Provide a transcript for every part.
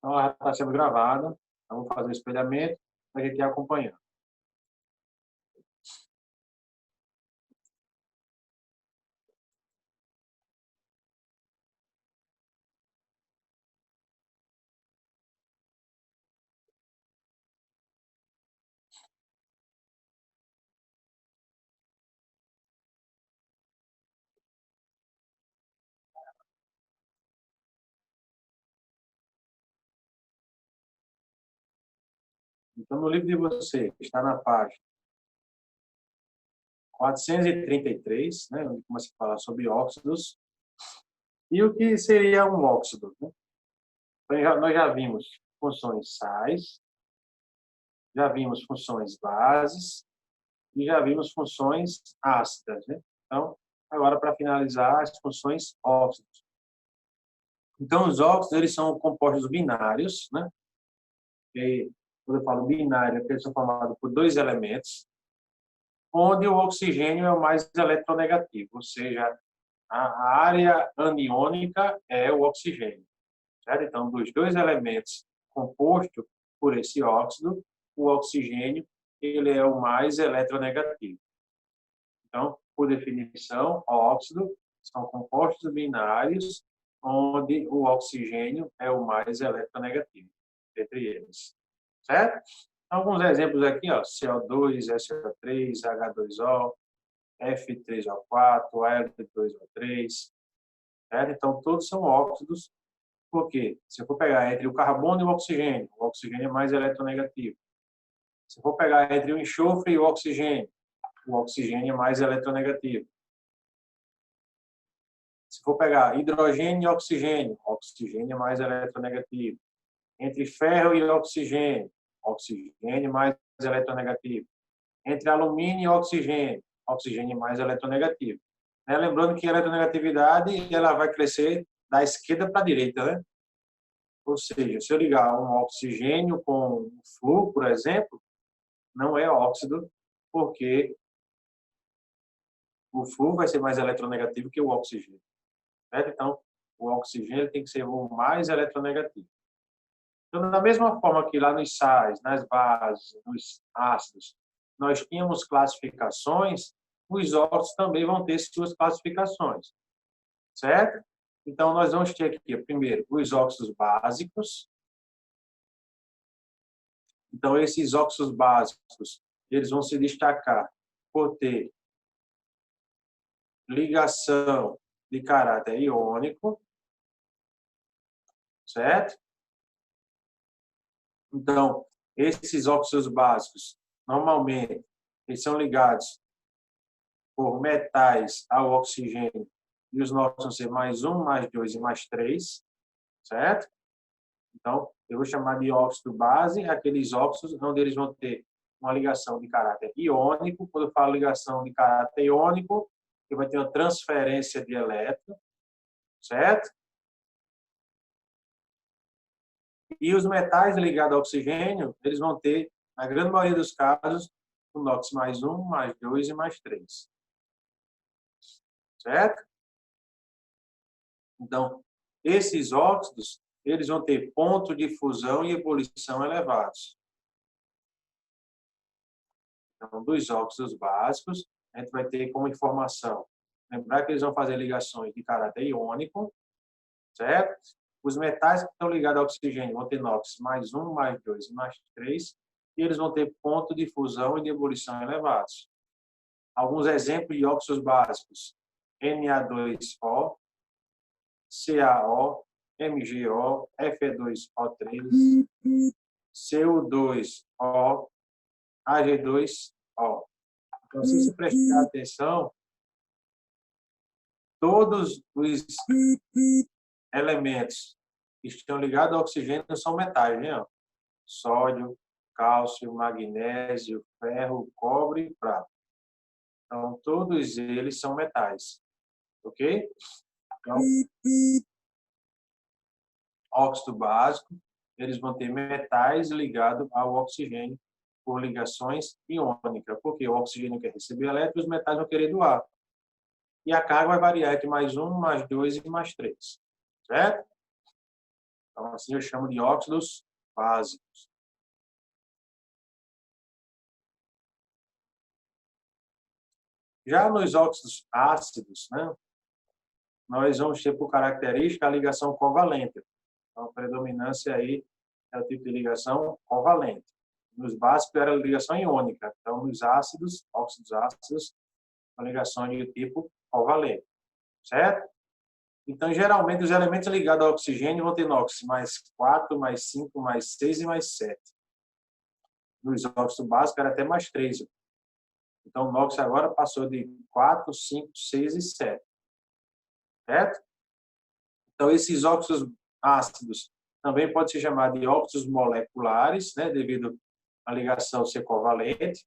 Então, ela está sendo gravada. Então, vou fazer o espelhamento para a gente ir acompanhando. Então, no livro de vocês, está na página 433, né, onde começa a falar sobre óxidos. E o que seria um óxido? Né? Então, nós já vimos funções sais, já vimos funções bases e já vimos funções ácidas. Né? Então, agora, para finalizar, as funções óxidos. Então, os óxidos eles são compostos binários, né? E, quando eu falo binário, é que eles são formados por dois elementos, onde o oxigênio é o mais eletronegativo, ou seja, a área aniônica é o oxigênio. Certo? Então, dos dois elementos compostos por esse óxido, o oxigênio ele é o mais eletronegativo. Então, por definição, óxido são compostos binários onde o oxigênio é o mais eletronegativo entre eles. Certo? Alguns exemplos aqui, ó, CO2, SO3, H2O, F3O4, Al2O3. Certo? Então, todos são óxidos. Por quê? Se eu for pegar entre o carbono e o oxigênio é mais eletronegativo. Se eu for pegar entre o enxofre e o oxigênio é mais eletronegativo. Se for pegar hidrogênio e oxigênio é mais eletronegativo. Entre ferro e oxigênio é mais eletronegativo. Entre alumínio e oxigênio é mais eletronegativo. Né? Lembrando que a eletronegatividade ela vai crescer da esquerda para a direita, né? Ou seja, se eu ligar um oxigênio com um flúor, por exemplo, não é óxido, porque o flúor vai ser mais eletronegativo que o oxigênio. Certo? Então, o oxigênio tem que ser o mais eletronegativo. Então, da mesma forma que lá nos sais, nas bases, nos ácidos, nós tínhamos classificações, os óxidos também vão ter suas classificações. Certo? Então, nós vamos ter aqui, primeiro, os óxidos básicos. Então, esses óxidos básicos, eles vão se destacar por ter ligação de caráter iônico, certo? Então, esses óxidos básicos, normalmente, eles são ligados por metais ao oxigênio, e os nossos vão ser mais um, mais dois e mais três, certo? Então, eu vou chamar de óxido base aqueles óxidos onde eles vão ter uma ligação de caráter iônico. Quando eu falo ligação de caráter iônico, eu vai ter uma transferência de elétron, certo? E os metais ligados ao oxigênio, eles vão ter, na grande maioria dos casos, o NOx mais um, mais dois e mais três. Certo? Então, esses óxidos, eles vão ter ponto de fusão e ebulição elevados. Então, dos óxidos básicos, a gente vai ter como informação, lembrar que eles vão fazer ligações de caráter iônico, certo? Os metais que estão ligados ao oxigênio vão ter NOx mais um, mais dois e mais três, e eles vão ter ponto de fusão e de ebulição elevados. Alguns exemplos de óxidos básicos: Na2O, CaO, MgO, Fe2O3, CO2O, Ag2O. Então, se você prestar atenção, todos os elementos que estão ligados ao oxigênio são metais, né? Sódio, cálcio, magnésio, ferro, cobre e prata. Então, todos eles são metais, ok? Então, óxido básico, eles vão ter metais ligados ao oxigênio por ligações iônicas, porque o oxigênio quer receber elétrons, os metais vão querer doar. E a carga vai variar entre mais um, mais dois e mais três, certo? Então, assim eu chamo de óxidos básicos. Já nos óxidos ácidos, né, nós vamos ter por característica a ligação covalente. Então, a predominância aí é o tipo de ligação covalente. Nos básicos era a ligação iônica. Então, nos ácidos, óxidos ácidos, a ligação de tipo covalente. Certo? Então, geralmente, os elementos ligados ao oxigênio vão ter NOx mais 4, mais 5, mais 6 e mais 7. Nos óxidos básicos era até mais 3. Então, o NOx agora passou de 4, 5, 6 e 7. Certo? Então, esses óxidos ácidos também pode ser chamado de óxidos moleculares, né, devido à ligação ser covalente,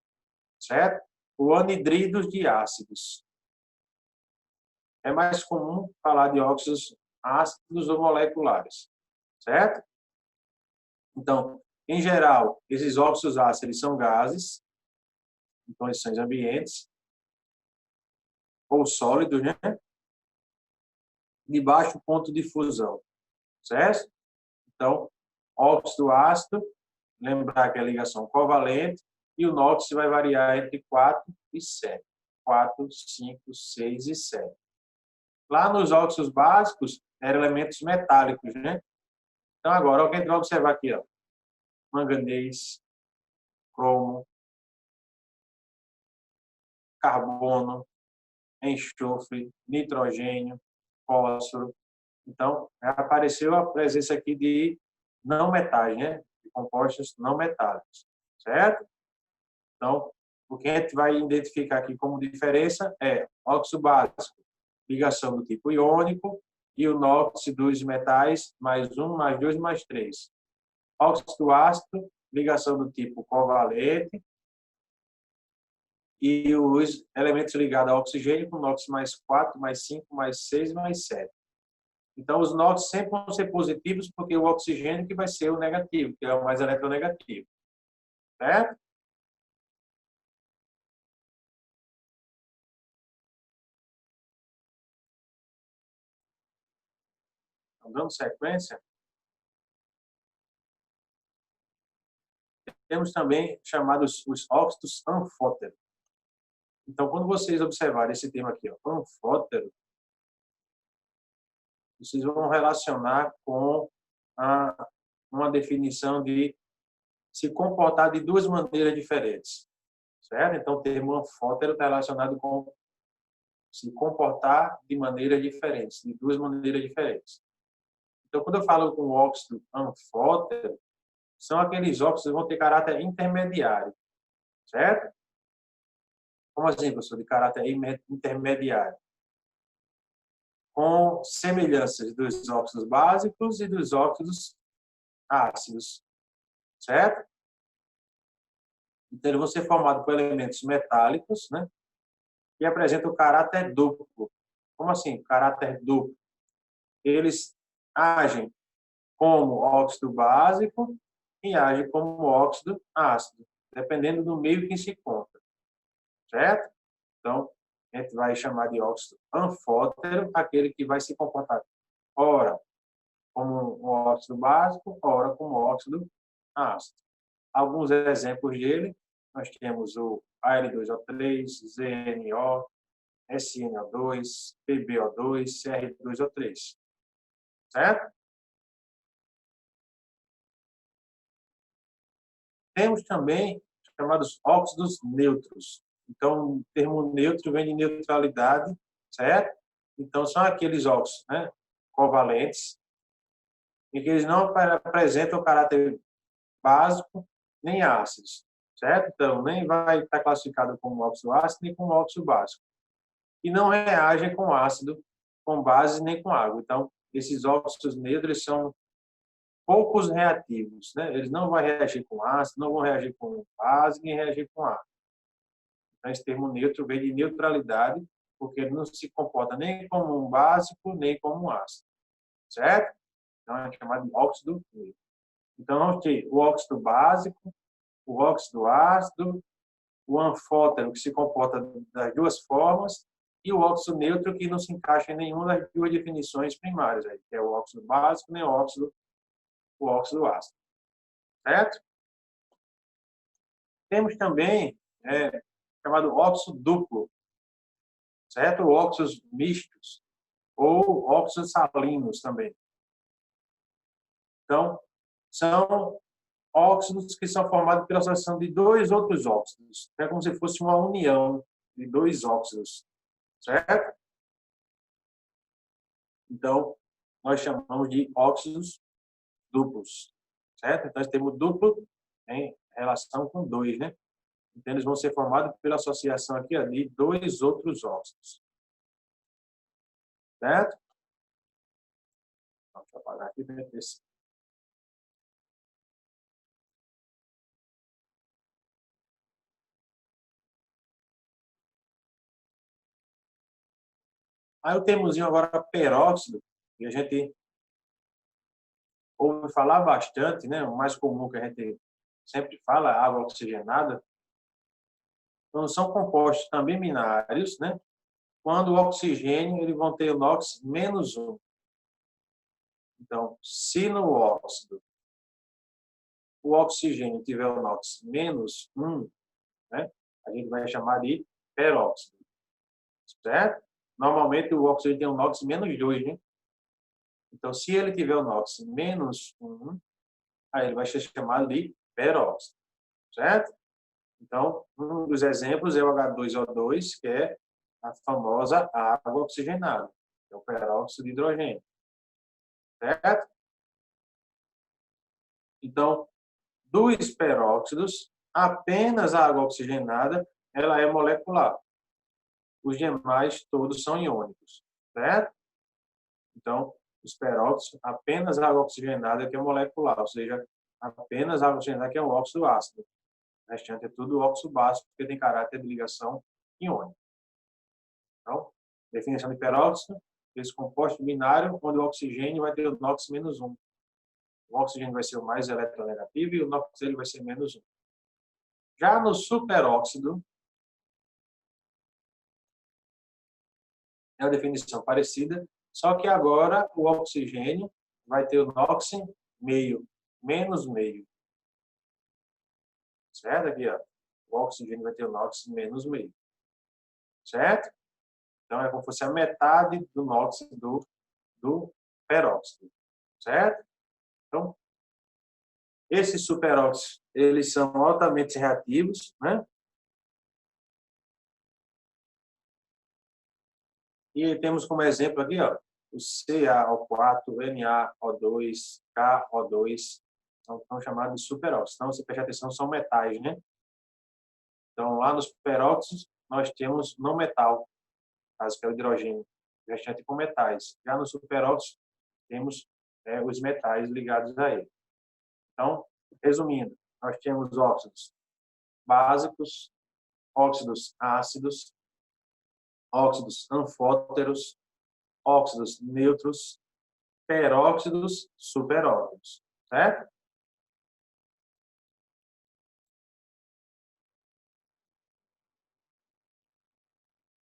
certo? Ou anidridos de ácidos. É mais comum falar de óxidos ácidos ou moleculares, certo? Então, em geral, esses óxidos ácidos eles são gases, em condições ambientes, ou sólidos, né? De baixo ponto de fusão, certo? Então, óxido ácido, lembrar que é a ligação covalente, e o NOx vai variar entre 4 e 7. 4, 5, 6 e 7. Lá nos óxidos básicos, eram elementos metálicos, né? Então, agora, o que a gente vai observar aqui, ó. Manganês, cromo, carbono, enxofre, nitrogênio, fósforo. Então, apareceu a presença aqui de não metais, né? De compostos não metálicos, certo? Então, o que a gente vai identificar aqui como diferença é óxido básico, ligação do tipo iônico, e o NOx dos metais, mais 1, mais 2, mais 3. Óxido ácido, ligação do tipo covalente, e os elementos ligados ao oxigênio com NOx mais 4, mais 5, mais 6, mais 7. Então, os NOx sempre vão ser positivos, porque o oxigênio que vai ser o negativo, que é o mais eletronegativo. Certo? Então, dando sequência, temos também chamados os óxidos anfóteros. Então, quando vocês observarem esse termo aqui, ó, anfótero, vocês vão relacionar com uma definição de se comportar de duas maneiras diferentes. Certo? Então, o termo anfótero está relacionado com se comportar de maneiras diferentes, de duas maneiras diferentes. Então, quando eu falo com óxido anfótero, são aqueles óxidos que vão ter caráter intermediário, certo? Como assim, professor, de caráter intermediário? Com semelhanças dos óxidos básicos e dos óxidos ácidos, certo? Então, eles vão ser formados por elementos metálicos, né? Que apresentam caráter duplo. Como assim, caráter duplo? Eles agem como óxido básico e agem como óxido ácido, dependendo do meio que se encontra, certo? Então, a gente vai chamar de óxido anfótero, aquele que vai se comportar ora como um óxido básico, ora como óxido ácido. Alguns exemplos dele, nós temos o Al2O3, ZNO, SNO2, PbO2, Cr2O3, certo? Temos também chamados óxidos neutros. Então, o termo neutro vem de neutralidade, certo? Então, são aqueles óxidos, né, covalentes, em que eles não apresentam caráter básico nem ácidos, certo? Então, nem vai estar classificado como óxido ácido nem como óxido básico. E não reagem com ácido, com base nem com água. Então, esses óxidos neutros são poucos reativos, né? Eles não vão reagir com ácido, não vão reagir com base, nem reagir com água. Então, esse termo neutro vem de neutralidade, porque ele não se comporta nem como um básico, nem como um ácido, certo? Então, é chamado de óxido neutro. Então, vamos ter o óxido básico, o óxido ácido, o anfótero, que se comporta das duas formas, e o óxido neutro, que não se encaixa em nenhuma das duas definições primárias, aí, que é o óxido básico nem o óxido o óxido ácido, certo? Temos também chamado óxido duplo, certo? Óxidos mistos ou óxidos salinos também. Então, são óxidos que são formados pela associação de dois outros óxidos. É como se fosse uma união de dois óxidos, certo? Então, nós chamamos de óxidos duplos, certo? Então, nós temos duplo em relação com dois, né? Então, eles vão ser formados pela associação aqui de dois outros óxidos, certo? Deixa eu apagar aqui para ver. Aí o termozinho agora peróxido, que a gente ouve falar bastante, né? O mais comum que a gente sempre fala, água oxigenada. Então, são compostos também binários, né? Quando o oxigênio, eles vão ter o NOx -1. Então, se no óxido o oxigênio tiver o NOx -1, né? A gente vai chamar de peróxido, certo? Normalmente o oxigênio tem um NOx -2, né? Então, se ele tiver o NOx -1, aí ele vai ser chamado de peróxido, certo? Então, um dos exemplos é o H2O2, que é a famosa água oxigenada, que é o peróxido de hidrogênio, certo? Então, dos peróxidos, apenas a água oxigenada ela é molecular. Os demais todos são iônicos, certo? Então, os peróxidos, apenas a água oxigenada que é molecular, ou seja, apenas a água oxigenada que é um óxido ácido. O restante é tudo óxido básico, porque tem caráter de ligação iônica. Então, definição de peróxido, esse composto binário, onde o oxigênio vai ter o NOx -1. O oxigênio vai ser o mais eletronegativo e o NOx ele vai ser -1. Já no superóxido, é uma definição parecida, só que agora o oxigênio vai ter o NOx meio, -meio. Certo? Aqui, ó. O oxigênio vai ter o NOx -meio. Certo? Então, é como se fosse a metade do NOx do peróxido. Certo? Então, esses superóxidos, eles são altamente reativos, né? E temos como exemplo aqui, ó, o CaO4, NaO2, KO2, são chamados de superóxidos. Então, se prestar atenção, são metais, né? Então, lá nos peróxidos, nós temos não metal, caso que é o hidrogênio, restante com metais. Já no superóxido, temos os metais ligados a ele. Então, resumindo, nós temos óxidos básicos, óxidos ácidos, óxidos anfóteros, óxidos neutros, peróxidos, superóxidos, certo?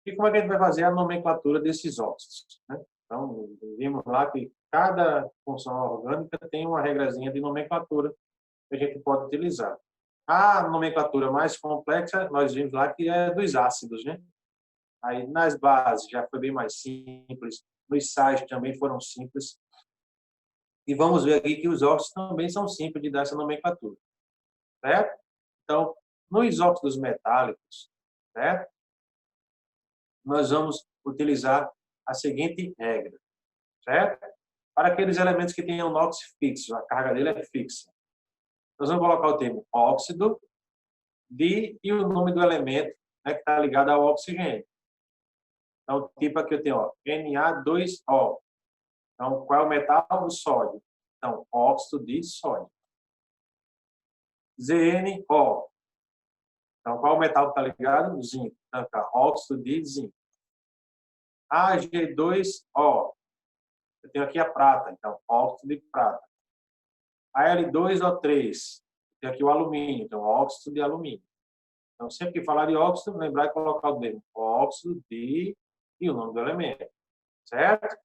E como é que a gente vai fazer a nomenclatura desses óxidos, né? Então, vimos lá que cada função orgânica tem uma regrazinha de nomenclatura que a gente pode utilizar. A nomenclatura mais complexa, nós vimos lá que é dos ácidos, né? Aí, nas bases, já foi bem mais simples. Nos sais também foram simples. E vamos ver aqui que os óxidos também são simples de dar essa nomenclatura, certo? Então, nos óxidos metálicos, certo? Nós vamos utilizar a seguinte regra, certo? Para aqueles elementos que têm o NOx fixo, a carga dele é fixa. Nós vamos colocar o termo óxido e o nome do elemento, né, que está ligado ao oxigênio. Então, tipo aqui eu tenho ó, Na2O. Então, qual é o metal? O sódio. Então, óxido de sódio. ZnO. Então, qual é o metal que está ligado? O zinco. Então, tá, óxido de zinco. Ag2O. Eu tenho aqui a prata, então, óxido de prata. Al2O3. Eu tenho aqui o alumínio, então, óxido de alumínio. Então, sempre que falar de óxido, lembrar de colocar o termo óxido de e o nome do elemento. Certo?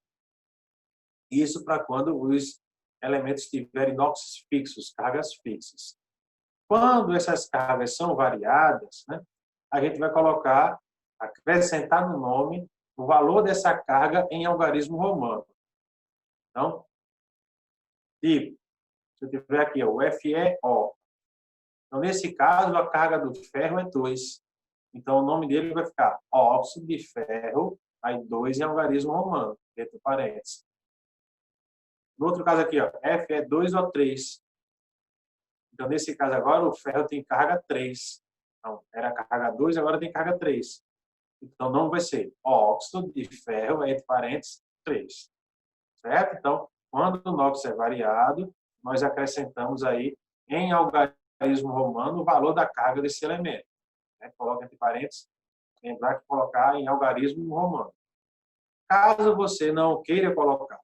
Isso para quando os elementos tiverem NOx fixos, cargas fixas. Quando essas cargas são variadas, né, a gente vai acrescentar no nome o valor dessa carga em algarismo romano. Então, tipo, se eu tiver aqui o FeO, então, nesse caso, a carga do ferro é 2. Então, o nome dele vai ficar óxido de ferro, aí 2 em algarismo romano, entre parênteses. No outro caso aqui, ó, F é 2O3. Então, nesse caso agora, o ferro tem carga 3. Então, era carga 2, agora tem carga 3. Então, o nome vai ser óxido de ferro, entre parênteses, 3. Certo? Então, quando o NOx é variado, nós acrescentamos aí em algarismo romano o valor da carga desse elemento. Né? Coloca entre parênteses, lembrar que colocar em algarismo romano. Caso você não queira colocar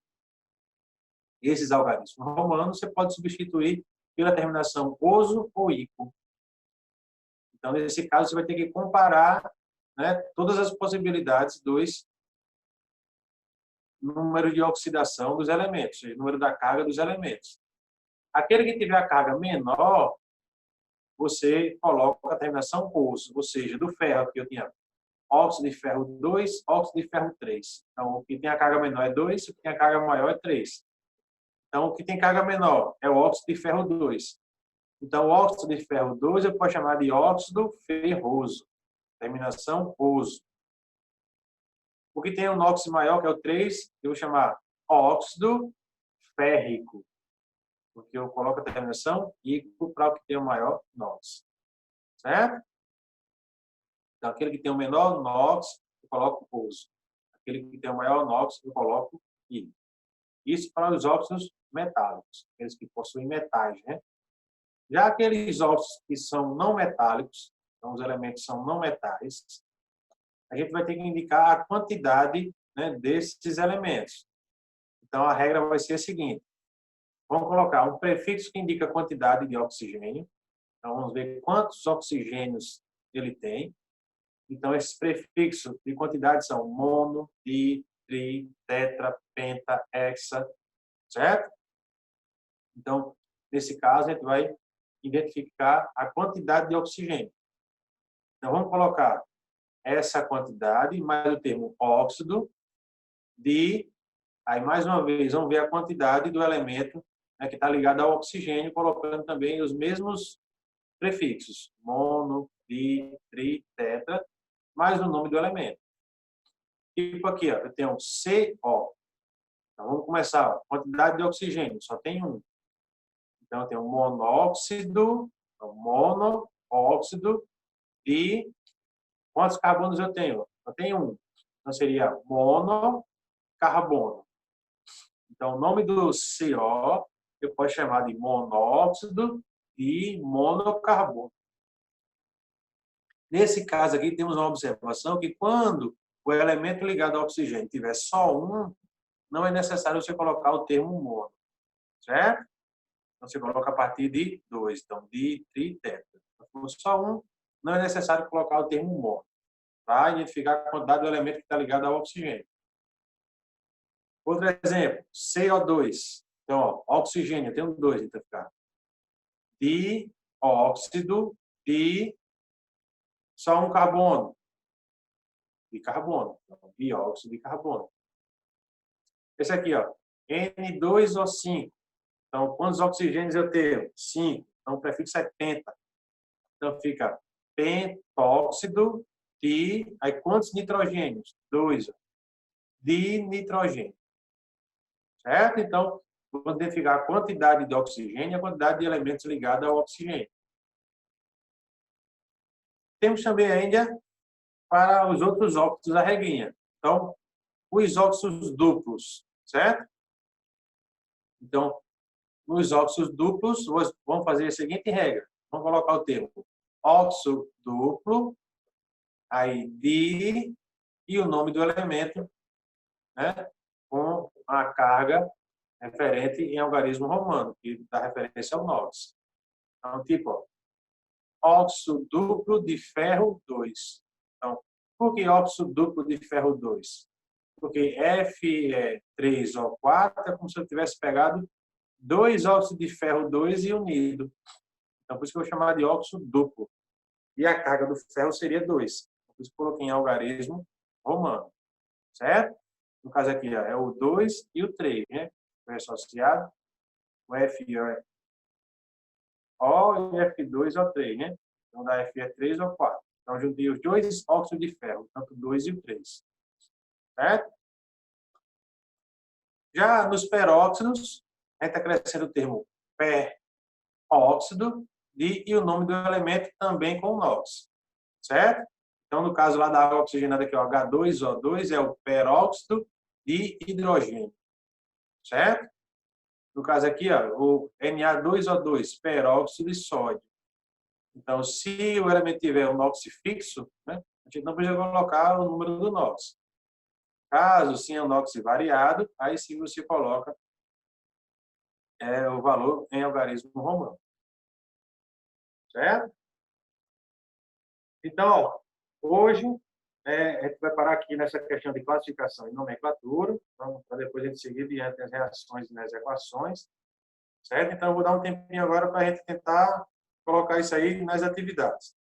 esses algarismos romanos, você pode substituir pela terminação oso ou ico. Então, nesse caso, você vai ter que comparar, né, todas as possibilidades dos número de oxidação dos elementos, o número da carga dos elementos. Aquele que tiver a carga menor, você coloca a terminação oso, ou seja, do ferro, que eu tinha óxido de ferro 2, óxido de ferro 3. Então, o que tem a carga menor é 2, o que tem a carga maior é 3. Então, o que tem carga menor é o óxido de ferro 2. Então, o óxido de ferro 2 eu posso chamar de óxido ferroso. Terminação oso. O que tem um NOx maior, que é o 3, eu vou chamar óxido férrico. Porque eu coloco a terminação ico para o que tem o maior NOx. Certo? Então, aquele que tem o menor NOx, eu coloco oso. Aquele que tem o maior NOx, eu coloco I. Isso para os óxidos metálicos, aqueles que possuem metais, né? Já aqueles óxidos que são não metálicos, então os elementos são não metais, a gente vai ter que indicar a quantidade, né, desses elementos. Então, a regra vai ser a seguinte. Vamos colocar um prefixo que indica a quantidade de oxigênio. Então, vamos ver quantos oxigênios ele tem. Então, esses prefixos de quantidade são mono, di, tri, tetra, penta, hexa, certo? Então, nesse caso, a gente vai identificar a quantidade de oxigênio. Então, vamos colocar essa quantidade mais o termo óxido de... Aí, mais uma vez, vamos ver a quantidade do elemento, né, que está ligado ao oxigênio, colocando também os mesmos prefixos. Mono, di, tri, tetra, mais o nome do elemento. Tipo aqui, ó, eu tenho CO. Então, vamos começar. Ó, quantidade de oxigênio, só tem um. Então, eu tenho monóxido, monóxido de... Quantos carbonos eu tenho? Eu tenho um. Então, seria monocarbono. Então, o nome do CO eu posso chamar de monóxido de monocarbono. Nesse caso aqui, temos uma observação que quando o elemento ligado ao oxigênio tiver só um, não é necessário você colocar o termo mono, certo? Então, você coloca a partir de 2. Então, di, tri, tetra. Se for só um, não é necessário colocar o termo mono, para identificar a quantidade do elemento que está ligado ao oxigênio. Outro exemplo, CO2. Então, ó, oxigênio, tem um 2, então fica dióxido de só um carbono. De carbono. Então, dióxido de carbono. Esse aqui, ó, N2O5. Então, quantos oxigênios eu tenho? 5. Então, o prefixo é penta. Então, fica pentóxido de... Aí, quantos nitrogênios? 2. Dinitrogênio. Certo? Então, vamos identificar a quantidade de oxigênio e a quantidade de elementos ligados ao oxigênio. Temos também ainda para os outros óxidos da regrinha. Então, os óxidos duplos, certo? Então, nos óxidos duplos, vamos fazer a seguinte regra. Vamos colocar o termo óxido duplo, aí di, e o nome do elemento, né, com a carga referente em algarismo romano, que dá referência ao NOx. Então, tipo, ó, óxido duplo de ferro 2. Então, por que óxido duplo de ferro 2? Porque Fe3O4 é como se eu tivesse pegado 2 óxidos de ferro 2 e unido. Então, por isso que eu vou chamar de óxido duplo. E a carga do ferro seria 2. Por isso que eu coloquei em algarismo romano. Certo? No caso aqui, ó, é o 2 e o 3, né? Foi associado. O F é O e F2O3, né? Então, da F é 3 ou 4. Então, juntei os dois óxidos de ferro, tanto o 2 e o 3. Certo? Já nos peróxidos, a gente acrescenta o termo peróxido e o nome do elemento também com o NOx. Certo? Então, no caso lá da água oxigenada, aqui, o H2O2 é o peróxido de hidrogênio. Certo? No caso aqui, ó, o Na2O2, peróxido de sódio. Então, se o elemento tiver um NOx fixo, né, a gente não precisa colocar o número do NOx. Caso sim o NOx variado, aí sim você coloca o valor em algarismo romano. Certo? Então, hoje, a gente vai parar aqui nessa questão de classificação e nomenclatura, então, para depois a gente seguir diante das reações e das equações. Certo? Então, eu vou dar um tempinho agora para a gente tentar colocar isso aí nas atividades.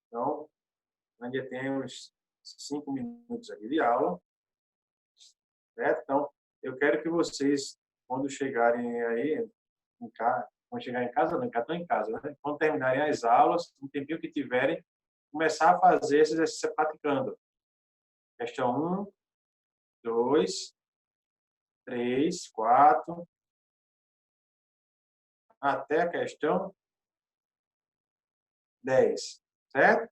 Então, ainda tem uns 5 minutos aqui de aula. Certo? Então, eu quero que vocês, quando chegarem aí em casa, quando chegar em casa, não, já estão em casa, né? Quando terminarem as aulas, um tempinho que tiverem, começar a fazer esse exercício praticando. Questão 1, 2, 3, 4, até a questão 10, certo?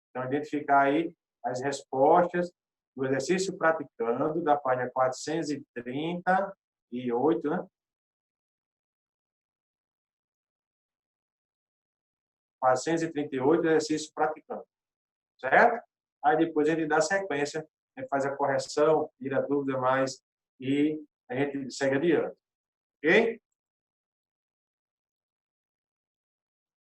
Então, identificar aí as respostas do exercício praticando, da página 438, né? 438, exercício praticando, certo? Aí depois a gente dá sequência, a gente faz a correção, tira a dúvida mais e a gente segue adiante, ok?